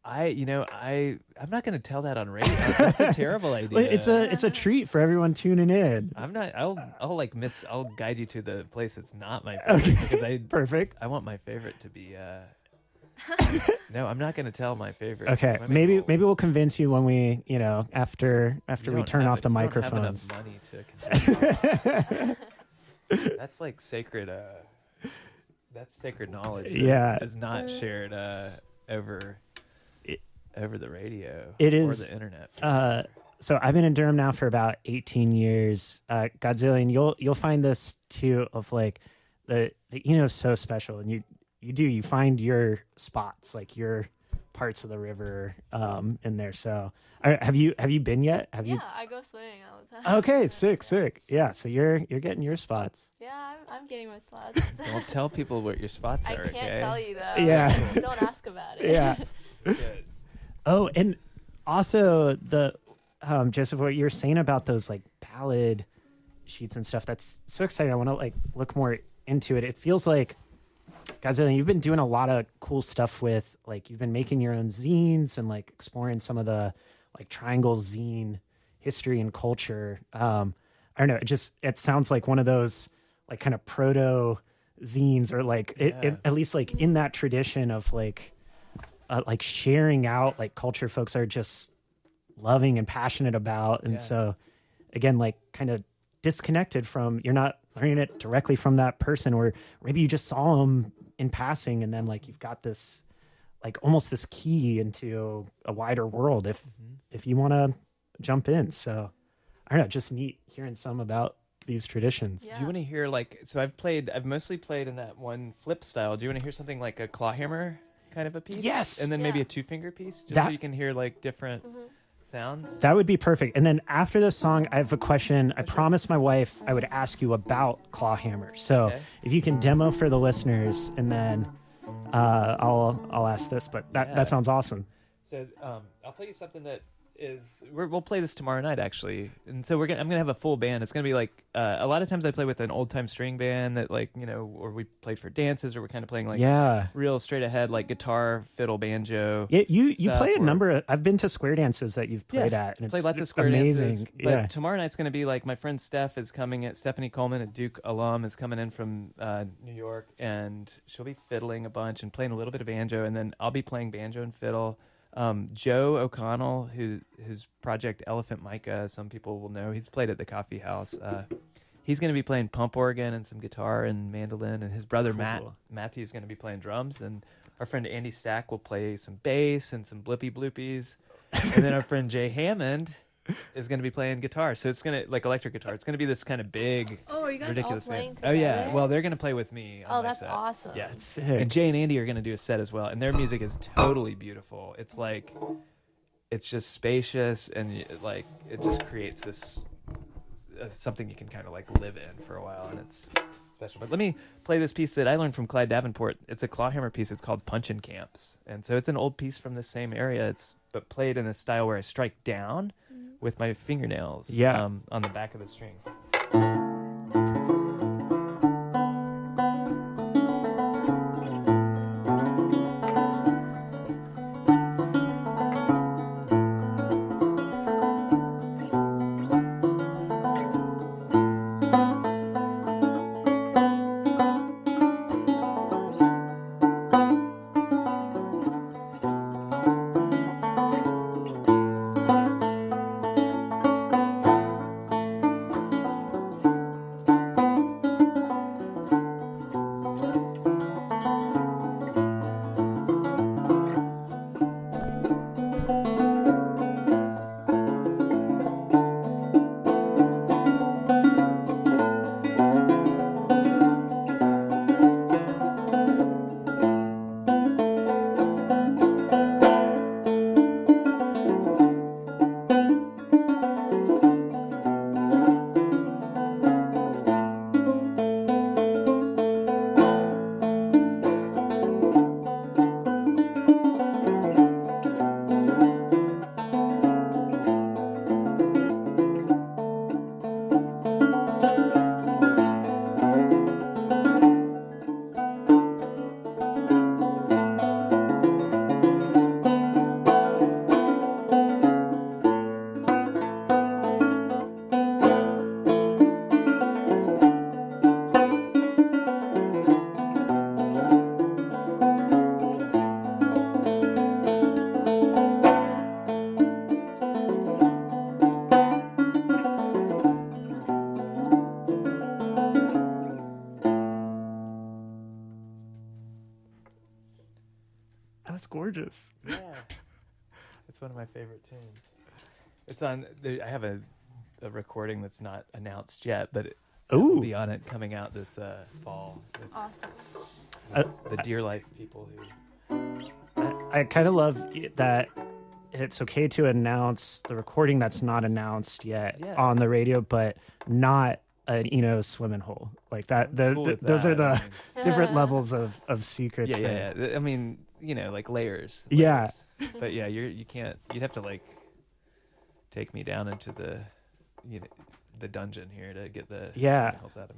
not going to tell that on radio. That's a terrible idea. It's a treat for everyone tuning in. I'm not. I'll guide you to the place that's not my favorite because perfect. I want my favorite to be. No, I'm not going to tell my favorite. Okay, maybe we'll convince you when we, after we turn off the You microphones. don't have enough money to convince. That's like sacred. That's sacred knowledge. That is not shared over the radio. It or is the internet. So I've been in Durham now for about 18 years. Godzillion, you'll find this too, of like the is so special, and you find your spots, like your parts of the river in there. So have you been yet? I go swimming all the time. Okay, sick. Yeah, so you're getting your spots. Yeah, I'm getting my spots. Don't tell people what your spots are. I can't tell you though. Yeah. Don't ask about it. Yeah. Good. Oh, and also the Joseph, what you're saying about those like ballad sheets and stuff, that's so exciting. I want to like look more into it. It feels like, Godzilla, you've been doing a lot of cool stuff with, like, you've been making your own zines and like exploring some of the like Triangle zine history and culture. I don't know. It sounds like one of those like kind of proto zines, or like at least like in that tradition of like sharing out like culture folks are just loving and passionate about. And so again, like kind of disconnected from, you're not learning it directly from that person, or maybe you just saw them in passing, and then like you've got this like almost this key into a wider world if you want to jump in. So I don't know, just neat hearing some about these traditions. Yeah. Do you want to hear I've mostly played in that one flip style. Do you want to hear something like a clawhammer kind of a piece? Yes. And then maybe a 2-finger piece, just so you can hear like different sounds. That would be perfect. And then after this song, I have a question. I promised my wife I would ask you about clawhammer. So if you can demo for the listeners, and then I'll ask this. But that sounds awesome. So I'll play you something that we'll play this tomorrow night, actually. And so I'm gonna have a full band. It's gonna be like a lot of times I play with an old time string band that, like, or we played for dances, or we're kind of playing like real straight ahead, like guitar, fiddle, banjo. Yeah, you play a number. I've been to square dances that you've played at, and it's played lots of square amazing. dances. But tomorrow night's gonna be like, my friend Stephanie Coleman, a Duke alum, is coming in from New York, and she'll be fiddling a bunch and playing a little bit of banjo, and then I'll be playing banjo and fiddle. Joe O'Connell, whose project Elephant Micah, some people will know, he's played at the Coffee House. He's going to be playing pump organ and some guitar and mandolin, and his brother Matthew's going to be playing drums, and our friend Andy Stack will play some bass and some blippy bloopies, and then our friend Jay Hammond is going to be playing guitar. So it's going to, like, electric guitar. It's going to be this kind of big, are you guys ridiculous all playing band. together? Oh yeah, well, they're going to play with me on my that's set. awesome. Yeah, That's sick. and Jay and Andy are going to do a set as well, and their music is totally beautiful. It's like, it's just spacious, and like it just creates this something you can kind of like live in for a while, and it's special. But let me play this piece that I learned from Clyde Davenport. It's a clawhammer piece. It's called Punchin' Camps, and so it's an old piece from the same area. But played in a style where I strike down with my fingernails on the back of the strings. gorgeous. Yeah. It's one of my favorite tunes. It's on. I have a recording that's not announced yet, but it will be on it coming out this fall. Awesome. The Dear Life people who. I kind of love that it's okay to announce the recording that's not announced yet on the radio, but not a swimming hole like that. Those are the different levels of secrets. Yeah. I mean, like layers. Yeah. But yeah, you can't. You'd have to like take me down into the the dungeon here to get the swimming holes out of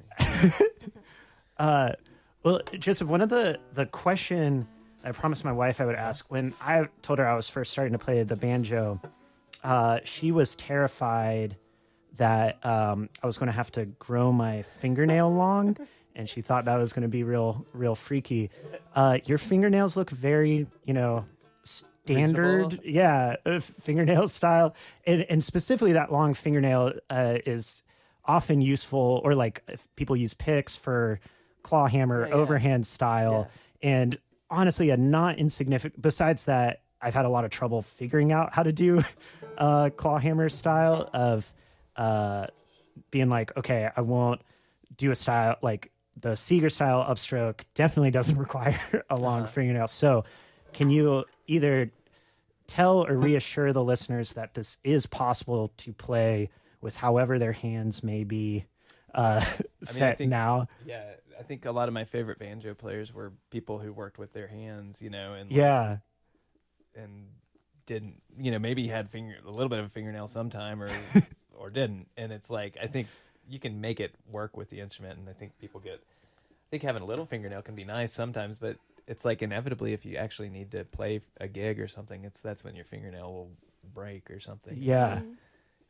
me. Well, Joseph, one of the question I promised my wife I would ask when I told her I was first starting to play the banjo, she was terrified that I was going to have to grow my fingernail long, and she thought that was going to be real freaky. Your fingernails look very, standard, fingernail style, and specifically that long fingernail is often useful, or like if people use picks for claw hammer overhand style, and honestly, a not insignificant. Besides that, I've had a lot of trouble figuring out how to do claw hammer style of being like, okay, I won't do a style like the Seeger style upstroke. Definitely doesn't require a long fingernail. So, can you either tell or reassure the listeners that this is possible to play with however their hands may be set now? Yeah. I think a lot of my favorite banjo players were people who worked with their hands, and and didn't, maybe had a little bit of a fingernail sometime or didn't. And it's like, I think you can make it work with the instrument. And I think I think having a little fingernail can be nice sometimes, but it's like inevitably if you actually need to play a gig or something, that's when your fingernail will break or something. Yeah.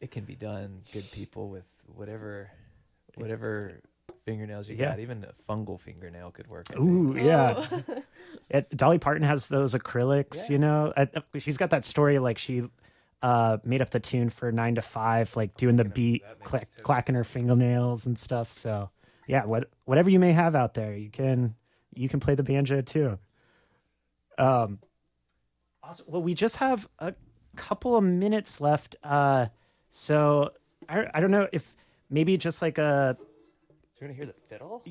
It can be done. Good people with whatever fingernails you got, even a fungal fingernail could work. Ooh, yeah. Dolly Parton has those acrylics, she's got that story like she made up the tune for 9 to 5, like doing the beat, clacking her fingernails and stuff. So yeah, whatever you may have out there, you can play the banjo too. Also, well, we just have a couple of minutes left. So I don't know if maybe just like a. You're gonna hear the fiddle,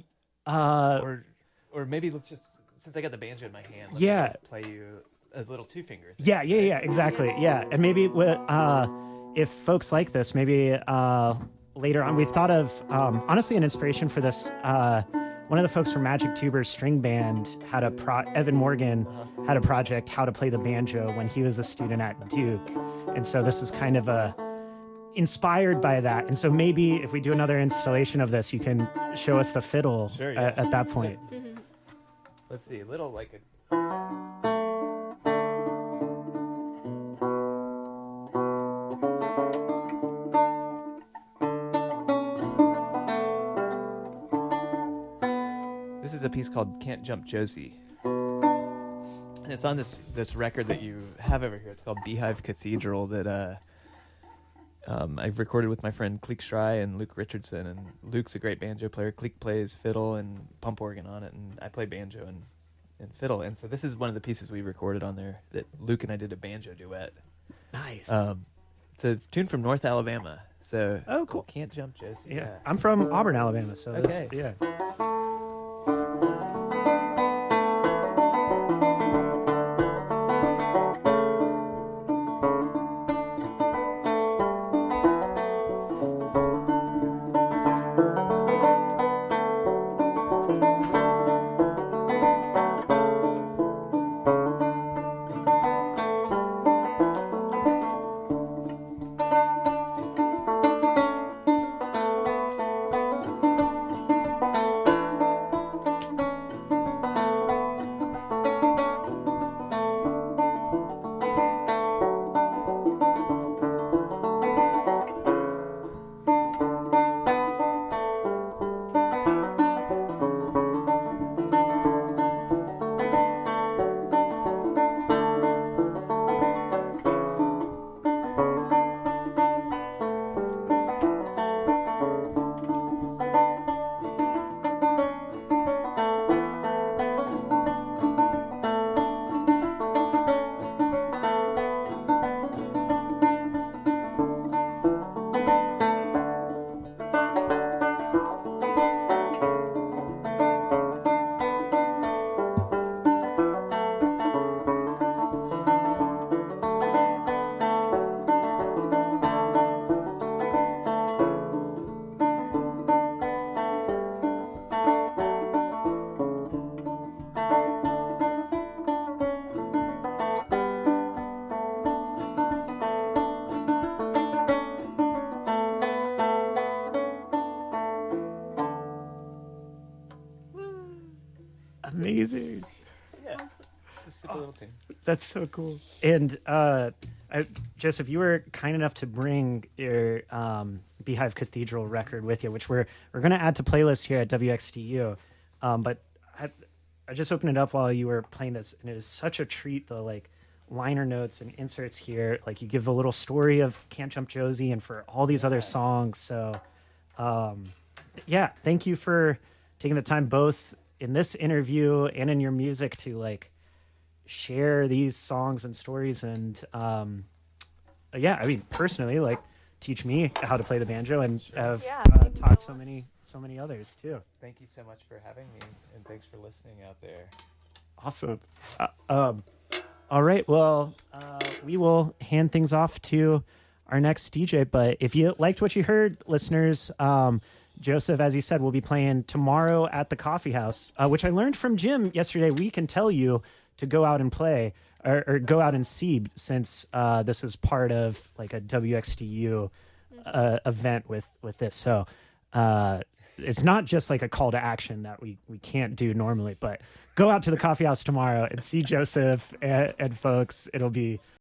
or maybe let's just, since I got the banjo in my hand, play you a little 2-finger thing. Yeah, exactly, and maybe if folks like this, maybe later on, we've thought of honestly an inspiration for this. One of the folks from Magic Tuber's string band had Evan Morgan had a project, How to Play the Banjo, when he was a student at Duke, and so this is kind of inspired by that. And so maybe if we do another installation of this, you can show us the fiddle at that point. Let's see, a little like a. This is a piece called Can't Jump Josie. And it's on this record that you have over here. It's called Beehive Cathedral that I've recorded with my friend Cleek Schrey and Luke Richardson. And Luke's a great banjo player. Cleek plays fiddle and pump organ on it, and I play banjo and fiddle. And so this is one of the pieces we recorded on there that Luke and I did a banjo duet. Nice. It's a tune from North Alabama. So cool. Can't Jump Josie. Yeah. I'm from Auburn, Alabama. So okay. Yeah. prompting. That's so cool. And Joseph, you were kind enough to bring your Beehive Cathedral record with you, which we're going to add to playlist here at WXTU. But I just opened it up while you were playing this, and it is such a treat. The like liner notes and inserts here, like you give a little story of Can't Jump Josie and for all these other songs. So, yeah, thank you for taking the time both in this interview and in your music to like share these songs and stories. And yeah, I mean, personally, like teach me how to play the banjo and have taught so many others too. Thank you so much for having me, and thanks for listening out there. Awesome. All right, well, we will hand things off to our next DJ, but if you liked what you heard, listeners, Joseph, as he said, will be playing tomorrow at the Coffee House, which I learned from Jim yesterday. We can tell you to go out and play or go out and see, since this is part of like a WXTU event with this. So it's not just like a call to action that we can't do normally, but go out to the Coffee House tomorrow and see Joseph and folks. It'll be